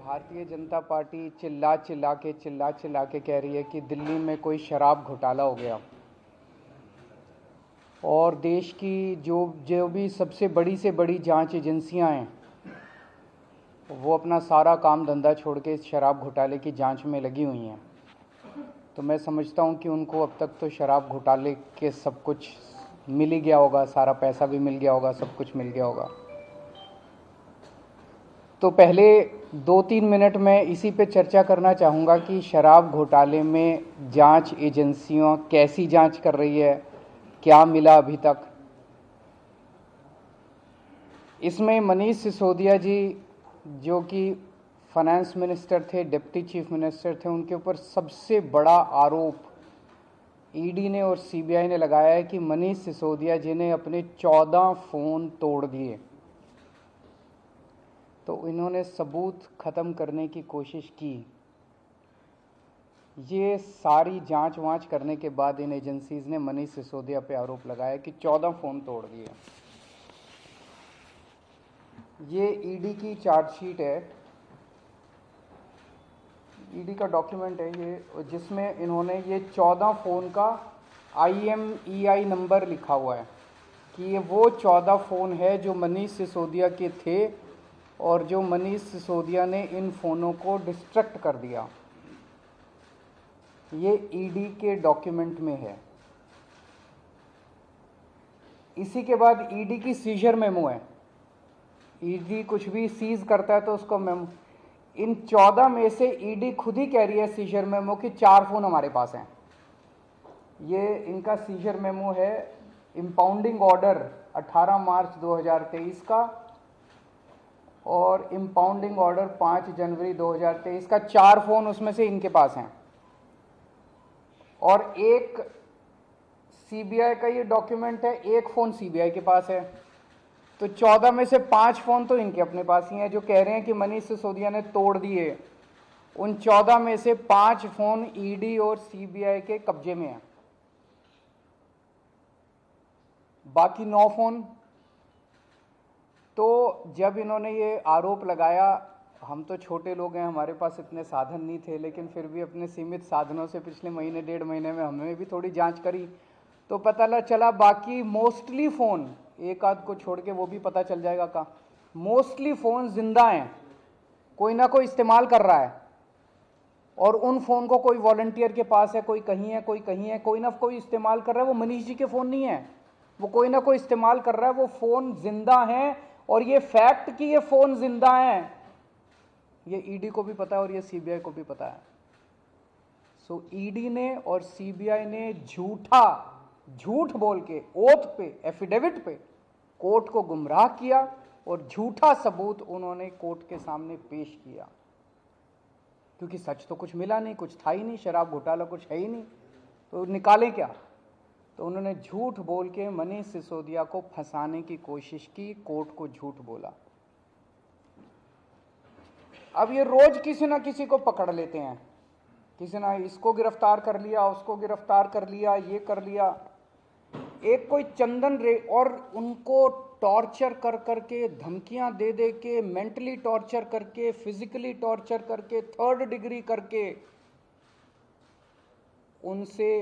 Bharatiya Janata party चिल्ला चिल्ला के कह रही है कि दिल्ली में कोई शराब घोटाला हो गया और देश की जो जो भी सबसे बड़ी से बड़ी जांच एजेंसियां हैं वो अपना सारा काम धंधा छोड़ के इस शराब घोटाले की जांच में लगी हुई हैं। तो मैं समझता हूं कि उनको अब तक तो शराब घोटाले के सब कुछ मिल ही गया होगा, सारा पैसा भी मिल गया होगा, सब कुछ मिल गया होगा। तो पहले 2-3 मिनट में इसी पे चर्चा करना चाहूँगा कि शराब घोटाले में जांच एजेंसियां कैसी जांच कर रही है, क्या मिला अभी तक। इसमें मनीष सिसोदिया जी जो कि फाइनेंस मिनिस्टर थे, डिप्टी चीफ मिनिस्टर थे, उनके ऊपर सबसे बड़ा आरोप ईडी ने और सीबीआई ने लगाया है कि मनीष सिसोदिया जी ने अपने 14 फ़ोन तोड़ दिए। तो इन्होंने सबूत ख़त्म करने की कोशिश की। ये सारी जांच वांच करने के बाद इन एजेंसीज ने मनीष सिसोदिया पे आरोप लगाया कि 14 फ़ोन तोड़ दिए। ये ईडी की चार्जशीट है, ईडी का डॉक्यूमेंट है ये, जिसमें इन्होंने ये 14 फ़ोन का IMEI नंबर लिखा हुआ है कि ये वो 14 फ़ोन है जो मनीष सिसोदिया के थे और जो मनीष सिसोदिया ने इन फ़ोनों को डिस्ट्रक्ट कर दिया। ये ईडी के डॉक्यूमेंट में है। इसी के बाद ईडी की सीजर मेमो है। ईडी कुछ भी सीज करता है तो उसको मेमो, इन 14 में से ईडी खुद ही कह रही है सीजर मेमो कि 4 फ़ोन हमारे पास हैं। ये इनका सीजर मेमो है, इंपाउंडिंग ऑर्डर 18 मार्च 2023 का और इंपाउंडिंग ऑर्डर 5 जनवरी 2023 का। 4 फ़ोन उसमें से इनके पास हैं और एक सीबीआई का ये डॉक्यूमेंट है, एक फ़ोन सीबीआई के पास है। तो 14 में से 5 फ़ोन तो इनके अपने पास ही हैं जो कह रहे हैं कि मनीष सिसोदिया ने तोड़ दिए। उन 14 में से 5 फ़ोन ईडी और सीबीआई के कब्जे में हैं, बाकी 9 फ़ोन। तो जब इन्होंने ये आरोप लगाया, हम तो छोटे लोग हैं, हमारे पास इतने साधन नहीं थे, लेकिन फिर भी अपने सीमित साधनों से पिछले महीने 1.5 महीने में हमने भी थोड़ी जांच करी तो पता चला बाकी मोस्टली फ़ोन, एक आध को छोड़ के वो भी पता चल जाएगा का, मोस्टली फ़ोन जिंदा हैं, कोई ना कोई इस्तेमाल कर रहा है। और उन फ़ोन को कोई वॉलंटियर के पास है, कोई कहीं है, कोई कहीं है, कोई ना कोई इस्तेमाल कर रहा है। वो मनीष जी के फ़ोन नहीं है, वो कोई ना कोई इस्तेमाल कर रहा है। वो फ़ोन जिंदा हैं और ये फैक्ट कि ये फ़ोन जिंदा हैं ये ईडी को भी पता है और ये सीबीआई को भी पता है। सो ईडी ने और सीबीआई ने झूठ बोल के ओथ पे, एफिडेविट पे कोर्ट को गुमराह किया और झूठा सबूत उन्होंने कोर्ट के सामने पेश किया, क्योंकि सच तो कुछ मिला नहीं, कुछ था ही नहीं, शराब घोटाला कुछ है ही नहीं, तो निकालें क्या। तो उन्होंने झूठ बोल के मनीष सिसोदिया को फंसाने की कोशिश की, कोर्ट को झूठ बोला। अब ये रोज किसी ना किसी को पकड़ लेते हैं, किसी ना इसको गिरफ्तार कर लिया, उसको गिरफ्तार कर लिया, ये कर लिया। एक कोई चंदन रे, और उनको टॉर्चर कर करके, धमकियां दे दे के, मेंटली टॉर्चर करके, फिजिकली टॉर्चर करके, 3rd डिग्री करके उनसे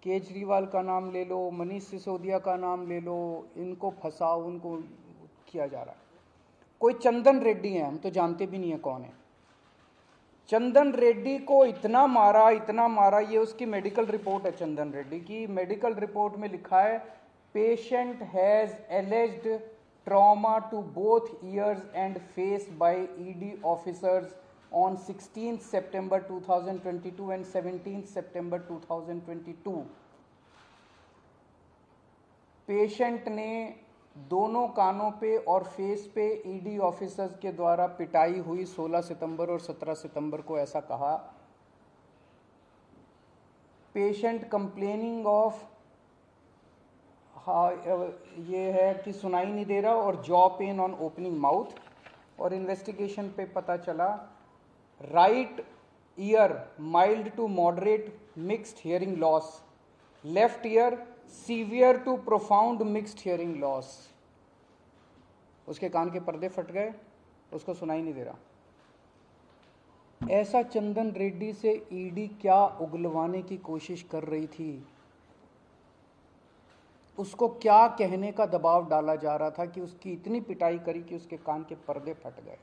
केजरीवाल का नाम ले लो, मनीष सिसोदिया का नाम ले लो, इनको फंसाओ, उनको किया जा रहा है। कोई चंदन रेड्डी है, हम तो जानते भी नहीं है कौन है। चंदन रेड्डी को इतना मारा, ये उसकी मेडिकल रिपोर्ट है। चंदन रेड्डी की मेडिकल रिपोर्ट में लिखा है, patient has alleged trauma to both ears and face by ED officers on 16 सितंबर 2022 एंड 17 सितंबर 2022। पेशेंट ने दोनों कानों पे और फेस पे ईडी ऑफिसर्स के द्वारा पिटाई हुई 16 सितंबर और 17 सितंबर को, ऐसा कहा। पेशेंट कंप्लेनिंग ऑफ, ये है कि सुनाई नहीं दे रहा और jaw pain on opening mouth. और इन्वेस्टिगेशन पे पता चला right ear mild to moderate mixed hearing loss, left ear severe to profound mixed hearing loss. उसके कान के पर्दे फट गए, उसको सुनाई नहीं दे रहा। ऐसा चंदन रेड्डी से ईडी क्या उगलवाने की कोशिश कर रही थी, उसको क्या कहने का दबाव डाला जा रहा था कि उसकी इतनी पिटाई करी कि उसके कान के पर्दे फट गए।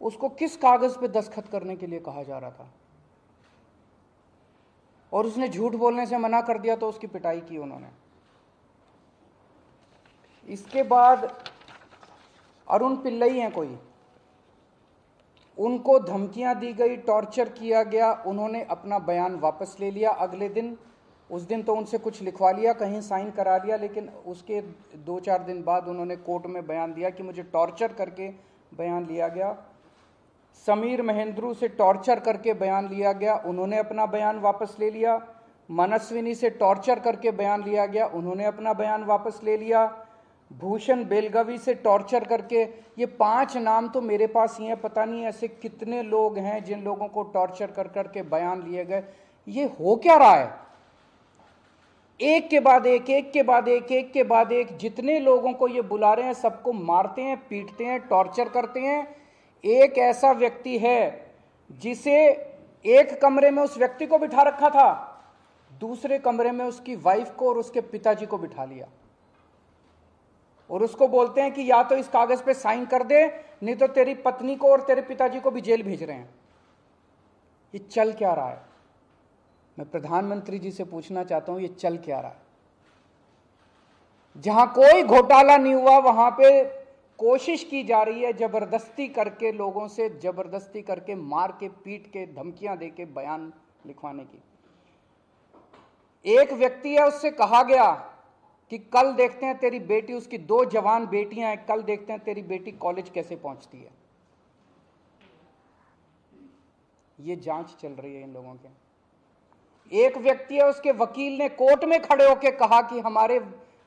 उसको किस कागज पे दस्तखत करने के लिए कहा जा रहा था, और उसने झूठ बोलने से मना कर दिया तो उसकी पिटाई की उन्होंने। इसके बाद अरुण पिल्लई हैं कोई, उनको धमकियां दी गई, टॉर्चर किया गया, उन्होंने अपना बयान वापस ले लिया अगले दिन। उस दिन तो उनसे कुछ लिखवा लिया, कहीं साइन करा लिया, लेकिन उसके 2-4 दिन बाद उन्होंने कोर्ट में बयान दिया कि मुझे टॉर्चर करके बयान लिया गया। समीर महेंद्रू से टॉर्चर करके बयान लिया गया, उन्होंने अपना बयान वापस ले लिया। मनस्विनी से टॉर्चर करके बयान लिया गया, उन्होंने अपना बयान वापस ले लिया। भूषण बेलगवी से टॉर्चर करके, ये 5 नाम तो मेरे पास ही हैं, पता नहीं ऐसे कितने लोग हैं जिन लोगों को टॉर्चर कर करके बयान लिए गए। ये हो क्या रहा है? एक के बाद एक, एक के बाद एक, एक के बाद एक, जितने लोगों को ये बुला रहे हैं सबको मारते हैं, पीटते हैं, टॉर्चर करते हैं। एक ऐसा व्यक्ति है जिसे एक कमरे में उस व्यक्ति को बिठा रखा था, दूसरे कमरे में उसकी वाइफ को और उसके पिताजी को बिठा लिया, और उसको बोलते हैं कि या तो इस कागज पे साइन कर दे, नहीं तो तेरी पत्नी को और तेरे पिताजी को भी जेल भेज रहे हैं। ये चल क्या रहा है? मैं प्रधानमंत्री जी से पूछना चाहता हूं, ये चल क्या रहा है? जहां कोई घोटाला नहीं हुआ वहां पे कोशिश की जा रही है जबरदस्ती करके, लोगों से जबरदस्ती करके, मार के, पीट के, धमकियां दे के बयान लिखवाने की। एक व्यक्ति है, उससे कहा गया कि कल देखते हैं तेरी बेटी, उसकी 2 जवान बेटियां हैं, कल देखते हैं तेरी बेटी कॉलेज कैसे पहुंचती है। ये जांच चल रही है इन लोगों के। एक व्यक्ति है, उसके वकील ने कोर्ट में खड़े होकर कहा कि हमारे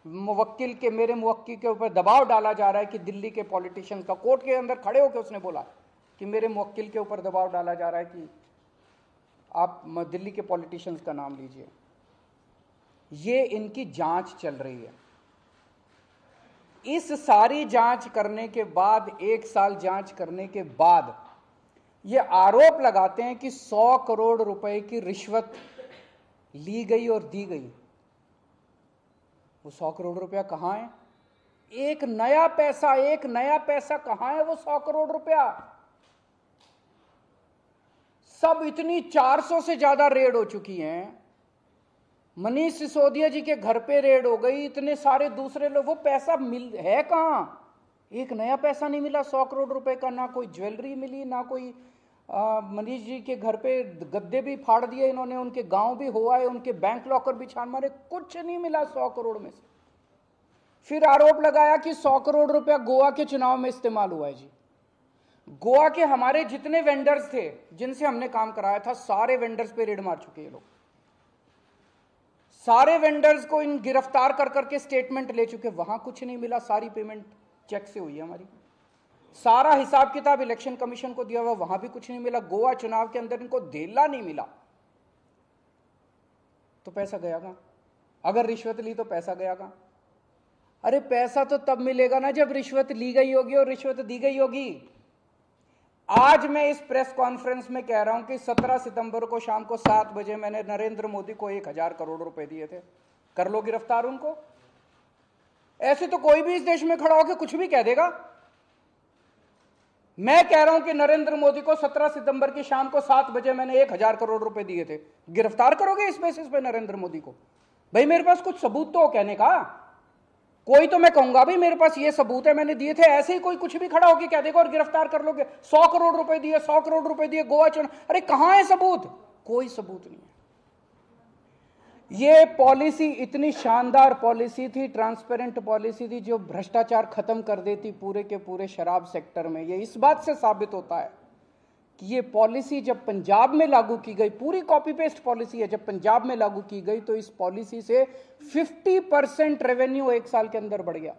मुवक्किल के, मेरे मुवक्किल के ऊपर दबाव डाला जा रहा है कि दिल्ली के पॉलिटिशियंस का, कोर्ट के अंदर खड़े होकर उसने बोला कि मेरे मुवक्किल के ऊपर दबाव डाला जा रहा है कि आप दिल्ली के पॉलिटिशियंस का नाम लीजिए। ये इनकी जांच चल रही है। इस सारी जांच करने के बाद, 1 साल जांच करने के बाद, ये आरोप लगाते हैं कि 100 करोड़ रुपए की रिश्वत ली गई और दी गई। वो 100 करोड़ रुपया कहां है? एक नया पैसा कहां है वो 100 करोड़ रुपया? सब इतनी 400 से ज्यादा रेड हो चुकी हैं। मनीष सिसोदिया जी के घर पे रेड हो गई, इतने सारे दूसरे लोग, वो पैसा मिल है कहां? एक नया पैसा नहीं मिला 100 करोड़ रुपए का, ना कोई ज्वेलरी मिली, ना कोई मनीष जी के घर पे गद्दे भी फाड़ दिए इन्होंने, उनके गांव भी हुआ है, उनके बैंक लॉकर भी छान मारे, कुछ नहीं मिला 100 करोड़ में से। फिर आरोप लगाया कि 100 करोड़ रुपया गोवा के चुनाव में इस्तेमाल हुआ है। जी, गोवा के हमारे जितने वेंडर्स थे जिनसे हमने काम कराया था, सारे वेंडर्स पे रेड मार चुके ये लोग। सारे वेंडर्स को इन गिरफ्तार कर करके स्टेटमेंट ले चुके, वहां कुछ नहीं मिला, सारी पेमेंट चेक से हुई है हमारी। सारा हिसाब किताब इलेक्शन कमीशन को दिया हुआ, वहां भी कुछ नहीं मिला। गोवा चुनाव के अंदर इनको धेला नहीं मिला, तो पैसा गया कहां? अगर रिश्वत ली तो पैसा गया कहां? अरे पैसा तो तब मिलेगा ना जब रिश्वत ली गई होगी और रिश्वत दी गई होगी। आज मैं इस प्रेस कॉन्फ्रेंस में कह रहा हूं कि 17 सितंबर को शाम को 7 बजे मैंने नरेंद्र मोदी को 1000 करोड़ रुपए दिए थे। कर लो गिरफ्तार उनको। ऐसे तो कोई भी इस देश में खड़ा होकर कुछ भी कह देगा। मैं कह रहा हूं कि नरेंद्र मोदी को 17 सितंबर की शाम को 7 बजे मैंने 1000 करोड़ रुपए दिए थे। गिरफ्तार करोगे इस बेसिस पे नरेंद्र मोदी को? भाई मेरे पास कुछ सबूत तो हो कहने का। कोई तो मैं कहूंगा भाई मेरे पास ये सबूत है, मैंने दिए थे। ऐसे ही कोई कुछ भी खड़ा होकर कह देगा और गिरफ्तार कर लोगे। 100 करोड़ रुपए दिए, 100 करोड़ रुपए दिए गोवा चुनाव। अरे कहां है सबूत? कोई सबूत नहीं है। ये पॉलिसी इतनी शानदार पॉलिसी थी, ट्रांसपेरेंट पॉलिसी थी, जो भ्रष्टाचार खत्म कर देती पूरे के पूरे शराब सेक्टर में। ये इस बात से साबित होता है कि ये पॉलिसी जब पंजाब में लागू की गई, पूरी कॉपी पेस्ट पॉलिसी है, जब पंजाब में लागू की गई तो इस पॉलिसी से 50% रेवेन्यू 1 साल के अंदर बढ़ गया।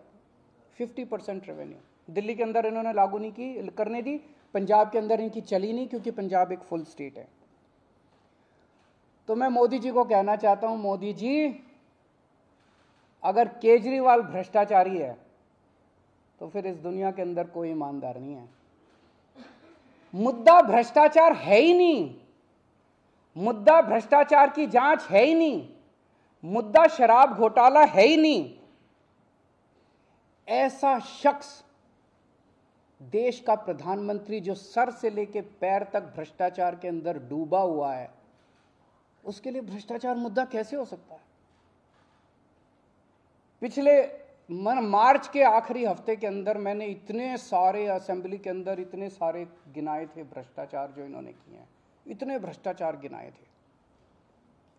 50% रेवेन्यू दिल्ली के अंदर इन्होंने लागू नहीं की, करने दी। पंजाब के अंदर इनकी चली नहीं, क्योंकि पंजाब एक फुल स्टेट है। तो मैं मोदी जी को कहना चाहता हूं, मोदी जी अगर केजरीवाल भ्रष्टाचारी है तो फिर इस दुनिया के अंदर कोई ईमानदार नहीं है। मुद्दा भ्रष्टाचार है ही नहीं, मुद्दा भ्रष्टाचार की जांच है ही नहीं, मुद्दा शराब घोटाला है ही नहीं। ऐसा शख्स, देश का प्रधानमंत्री जो सर से लेकर पैर तक भ्रष्टाचार के अंदर डूबा हुआ है, उसके लिए भ्रष्टाचार मुद्दा कैसे हो सकता है? पिछले मार्च के आखिरी हफ्ते के अंदर मैंने इतने सारे असेंबली के अंदर इतने सारे गिनाए थे भ्रष्टाचार जो इन्होंने किए हैं, इतने भ्रष्टाचार गिनाए थे।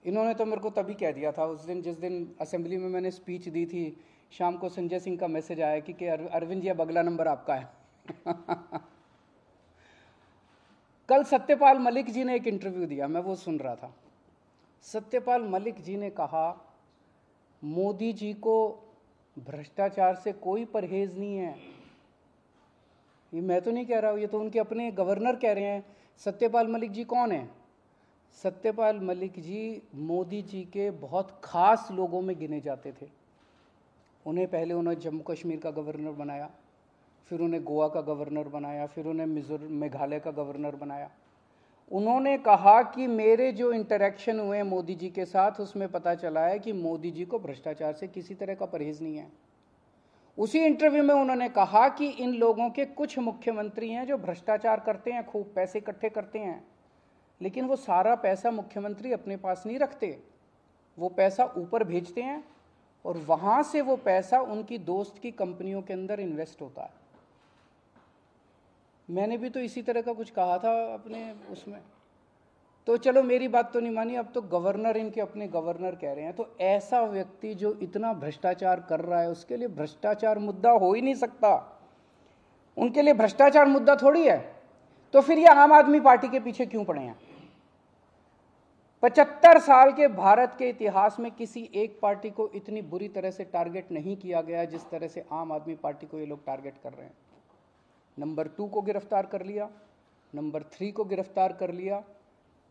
इन्होंने तो मेरे को तभी कह दिया था उस दिन, जिस दिन असेंबली में मैंने स्पीच दी थी, शाम को संजय सिंह का मैसेज आया कि अरविंद जी अब अगला नंबर आपका है। कल सत्यपाल मलिक जी ने एक इंटरव्यू दिया, मैं वो सुन रहा था। सत्यपाल मलिक जी ने कहा मोदी जी को भ्रष्टाचार से कोई परहेज नहीं है। ये मैं तो नहीं कह रहा हूं, ये तो उनके अपने गवर्नर कह रहे हैं। सत्यपाल मलिक जी कौन है? सत्यपाल मलिक जी मोदी जी के बहुत खास लोगों में गिने जाते थे। पहले उन्हें जम्मू कश्मीर का गवर्नर बनाया, फिर उन्हें गोवा का गवर्नर बनाया, फिर उन्हें मेघालय का गवर्नर बनाया। उन्होंने कहा कि मेरे जो इंटरेक्शन हुए मोदी जी के साथ, उसमें पता चला है कि मोदी जी को भ्रष्टाचार से किसी तरह का परहेज नहीं है। उसी इंटरव्यू में उन्होंने कहा कि इन लोगों के कुछ मुख्यमंत्री हैं जो भ्रष्टाचार करते हैं, खूब पैसे इकट्ठे करते हैं, लेकिन वो सारा पैसा मुख्यमंत्री अपने पास नहीं रखते, वो पैसा ऊपर भेजते हैं और वहां से वो पैसा उनकी दोस्त की कंपनियों के अंदर इन्वेस्ट होता है। मैंने भी तो इसी तरह का कुछ कहा था अपने उसमें। तो चलो मेरी बात तो नहीं मानी, अब तो गवर्नर इनके अपने गवर्नर कह रहे हैं। तो ऐसा व्यक्ति जो इतना भ्रष्टाचार कर रहा है, उसके लिए भ्रष्टाचार मुद्दा हो ही नहीं सकता। उनके लिए भ्रष्टाचार मुद्दा थोड़ी है। तो फिर ये आम आदमी पार्टी के पीछे क्यों पड़े हैं? 75 साल के भारत के इतिहास में किसी एक पार्टी को इतनी बुरी तरह से टारगेट नहीं किया गया जिस तरह से आम आदमी पार्टी को ये लोग टारगेट कर रहे हैं। नंबर 2 को गिरफ्तार कर लिया, नंबर 3 को गिरफ्तार कर लिया,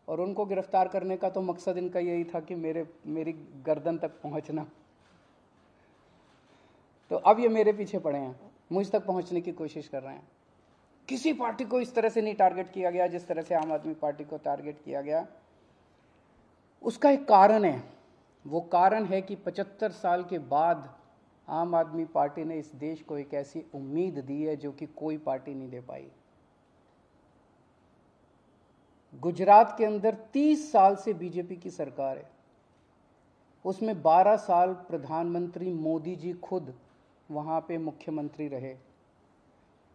और उनको गिरफ्तार करने का तो मकसद इनका यही था कि मेरी गर्दन तक पहुंचना। तो अब ये मेरे पीछे पड़े हैं, मुझ तक पहुंचने की कोशिश कर रहे हैं। किसी पार्टी को इस तरह से नहीं टारगेट किया गया जिस तरह से आम आदमी पार्टी को टारगेट किया गया। उसका एक कारण है, वो कारण है कि 75 साल के बाद आम आदमी पार्टी ने इस देश को एक ऐसी उम्मीद दी है जो कि कोई पार्टी नहीं दे पाई। गुजरात के अंदर 30 साल से बीजेपी की सरकार है, उसमें 12 साल प्रधानमंत्री मोदी जी खुद वहां पे मुख्यमंत्री रहे।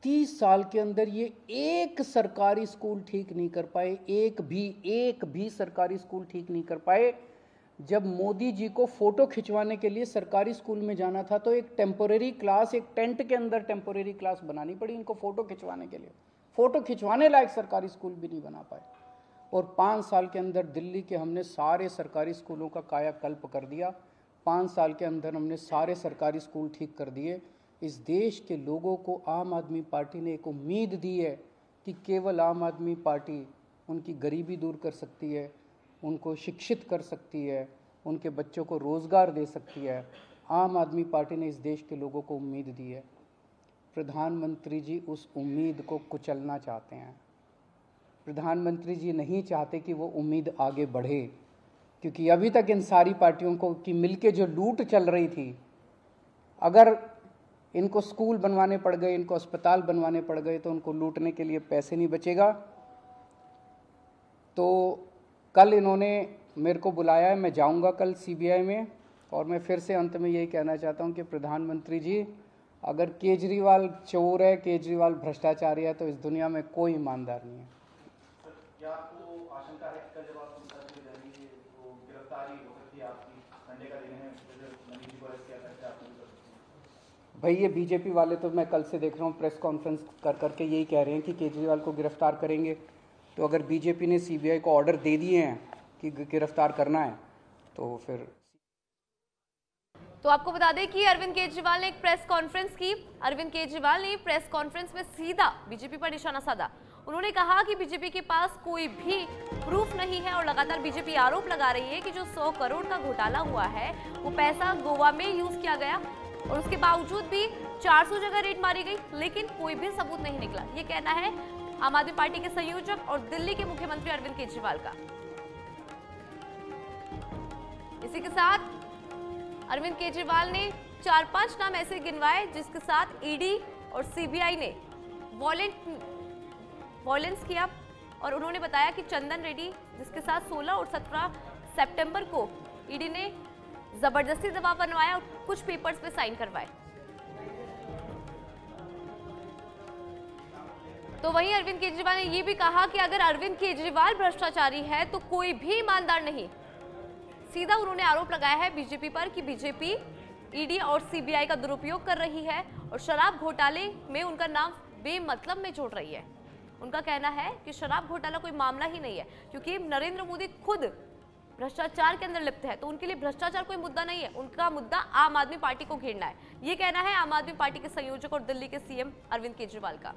30 साल के अंदर ये एक सरकारी स्कूल ठीक नहीं कर पाए, एक भी सरकारी स्कूल ठीक नहीं कर पाए। जब मोदी जी को फोटो खिंचवाने के लिए सरकारी स्कूल में जाना था तो एक टेम्पोरेरी क्लास, एक टेंट के अंदर टेम्पोरेरी क्लास बनानी पड़ी इनको फोटो खिंचवाने के लिए। फोटो खिंचवाने लायक सरकारी स्कूल भी नहीं बना पाए। और 5 साल के अंदर दिल्ली के हमने सारे सरकारी स्कूलों का कायाकल्प कर दिया। 5 साल के अंदर हमने सारे सरकारी स्कूल ठीक कर दिए। इस देश के लोगों को आम आदमी पार्टी ने एक उम्मीद दी है कि केवल आम आदमी पार्टी उनकी गरीबी दूर कर सकती है, उनको शिक्षित कर सकती है, उनके बच्चों को रोज़गार दे सकती है। आम आदमी पार्टी ने इस देश के लोगों को उम्मीद दी है। प्रधानमंत्री जी उस उम्मीद को कुचलना चाहते हैं। प्रधानमंत्री जी नहीं चाहते कि वो उम्मीद आगे बढ़े, क्योंकि अभी तक इन सारी पार्टियों को की मिलके जो लूट चल रही थी, अगर इनको स्कूल बनवाने पड़ गए, इनको अस्पताल बनवाने पड़ गए, तो उनको लूटने के लिए पैसे नहीं बचेगा। तो कल इन्होंने मेरे को बुलाया है, मैं जाऊंगा कल सीबीआई में, और मैं फिर से अंत में यही कहना चाहता हूं कि प्रधानमंत्री जी, अगर केजरीवाल चोर है, केजरीवाल भ्रष्टाचारी है, तो इस दुनिया में कोई ईमानदार नहीं है। क्या आपको आशंका है कि जब आप जाएंगे तो गिरफ्तारी हो सकती है आपकी? संडे का दिन है, मोदी जी को अरेस्ट किया सकता है आपको? भाई ये बीजेपी वाले तो मैं कल से देख रहा हूँ प्रेस कॉन्फ्रेंस कर करके यही कह रहे हैं कि केजरीवाल को गिरफ्तार करेंगे। तो अगर बीजेपी ने सीबीआई को ऑर्डर दे दिए हैं कि गिरफ्तार करना है, तो फिर तो आपको बता दें कि अरविंद केजरीवाल ने एक प्रेस कॉन्फ्रेंस की। अरविंद केजरीवाल ने प्रेस कॉन्फ्रेंस में सीधा बीजेपी पर निशाना साधा। उन्होंने कहा कि बीजेपी के पास कोई भी प्रूफ नहीं है और लगातार बीजेपी आरोप लगा रही है कि जो 100 करोड़ का घोटाला हुआ है वो पैसा गोवा में यूज किया गया, और उसके बावजूद भी 400 जगह रेड मारी गई, लेकिन कोई भी सबूत नहीं निकला। ये कहना है आम आदमी पार्टी के संयोजक और दिल्ली के मुख्यमंत्री अरविंद केजरीवाल का। इसी के साथ अरविंद केजरीवाल ने 4-5 नाम ऐसे गिनवाए जिसके साथ ईडी और सीबीआई ने वॉयलेंस किया, और उन्होंने बताया कि चंदन रेड्डी, जिसके साथ 16 और 17 सितंबर को ईडी ने जबरदस्ती दबाव बनवाया और कुछ पेपर्स पे साइन करवाए। तो वहीं अरविंद केजरीवाल ने यह भी कहा कि अगर अरविंद केजरीवाल भ्रष्टाचारी है तो कोई भी ईमानदार नहीं। सीधा उन्होंने आरोप लगाया है बीजेपी पर कि बीजेपी ईडी और सीबीआई का दुरुपयोग कर रही है और शराब घोटाले में उनका नाम बेमतलब में जोड़ रही है। उनका कहना है कि शराब घोटाला कोई मामला ही नहीं है, क्योंकि नरेंद्र मोदी खुद भ्रष्टाचार के अंदर लिप्त है, तो उनके लिए भ्रष्टाचार कोई मुद्दा नहीं है। उनका मुद्दा आम आदमी पार्टी को घेरना है। ये कहना है आम आदमी पार्टी के संयोजक और दिल्ली के सीएम अरविंद केजरीवाल का।